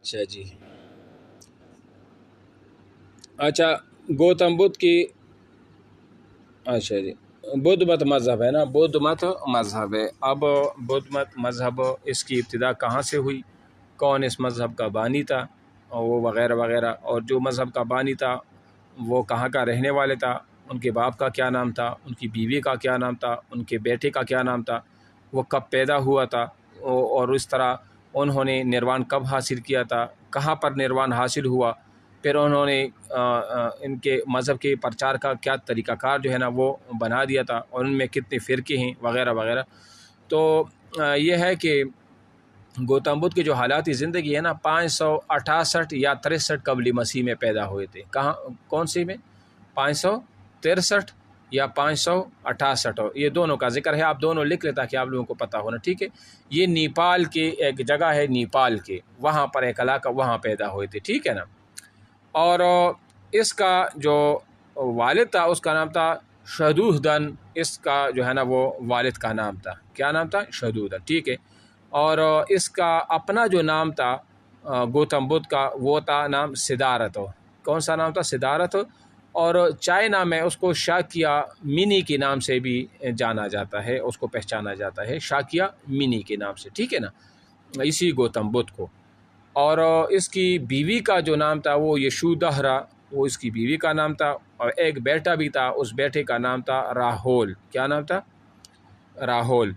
اچھا جی، اچھا گوتم بدھ کی، اچھا جی بدھ مت مذہب ہے نا، بدھ مت مذہب ہے۔ اب بدھ مت مذہب اس کی ابتدا کہاں سے ہوئی، کون اس مذہب کا بانی تھا، اور وہ وغیرہ وغیرہ، اور جو مذہب کا بانی تھا وہ کہاں کا رہنے والے تھا، ان کے باپ کا کیا نام تھا، ان کی بیوی کا کیا نام تھا، ان کے بیٹے کا کیا نام تھا، وہ کب پیدا ہوا تھا، اور اس طرح انہوں نے نروان کب حاصل کیا تھا، کہاں پر نروان حاصل ہوا، پھر انہوں نے ان کے مذہب کے پرچار کا کیا طریقہ کار جو ہے نا وہ بنا دیا تھا، اور ان میں کتنے فرقے ہیں وغیرہ وغیرہ۔ تو یہ ہے کہ گوتم بدھ کی جو حالاتی زندگی ہے نا 568 یا 63 قبل مسیح میں پیدا ہوئے تھے۔ کہاں، کون سی میں، 563 یا 568، یہ دونوں کا ذکر ہے، آپ دونوں لکھ لیں تاکہ آپ لوگوں کو پتہ ہونا، ٹھیک ہے۔ یہ نیپال کے ایک جگہ ہے، نیپال کے وہاں پر ایک علاقہ، وہاں پیدا ہوئے تھے، ٹھیک ہے نا۔ اور اس کا جو والد تھا اس کا نام تھا شہدودن، اس کا جو ہے نا وہ والد کا نام تھا، کیا نام تھا، شہدودن، ٹھیک ہے۔ اور اس کا اپنا جو نام تھا گوتم بدھ کا، وہ تھا نام سدھارتھ، کون سا نام تھا، سدھارتھ۔ اور چائنا میں اس کو شاکیہ منی کے نام سے بھی جانا جاتا ہے، اس کو پہچانا جاتا ہے شاکیہ منی کے نام سے، ٹھیک ہے نا، اسی گوتم بدھ کو۔ اور اس کی بیوی کا جو نام تھا وہ یشودھرا، وہ اس کی بیوی کا نام تھا، اور ایک بیٹا بھی تھا، اس بیٹے کا نام تھا راہول، کیا نام تھا، راہول۔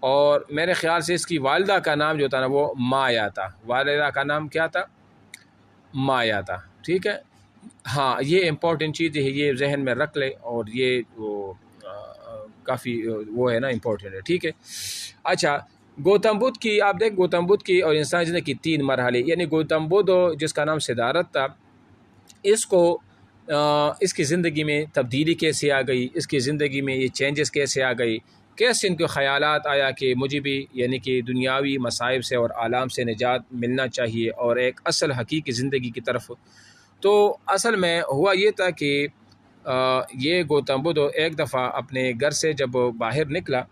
اور میرے خیال سے اس کی والدہ کا نام جو تھا نا وہ مایا تھا، والدہ کا نام کیا تھا، مایا تھا، ٹھیک ہے۔ ہاں یہ امپورٹنٹ چیز ہے، یہ ذہن میں رکھ لے، اور یہ وہ کافی وہ ہے نا امپورٹنٹ ہے، ٹھیک ہے۔ اچھا گوتم بدھ کی آپ دیکھ، گوتم بدھ کی اور انسانی زندگی کی 3 مرحلے، یعنی گوتم بدھ جس کا نام سدھارتھ تھا، اس کو اس کی زندگی میں تبدیلی کیسے آ گئی، اس کی زندگی میں یہ چینجز کیسے آ گئی، کیسے ان کے خیالات آیا کہ مجھے بھی یعنی کہ دنیاوی مصائب سے اور آلام سے نجات ملنا چاہیے اور ایک اصل حقیقی زندگی کی طرف۔ تو اصل میں ہوا یہ تھا کہ یہ گوتم بدھ ایک دفعہ اپنے گھر سے جب باہر نکلا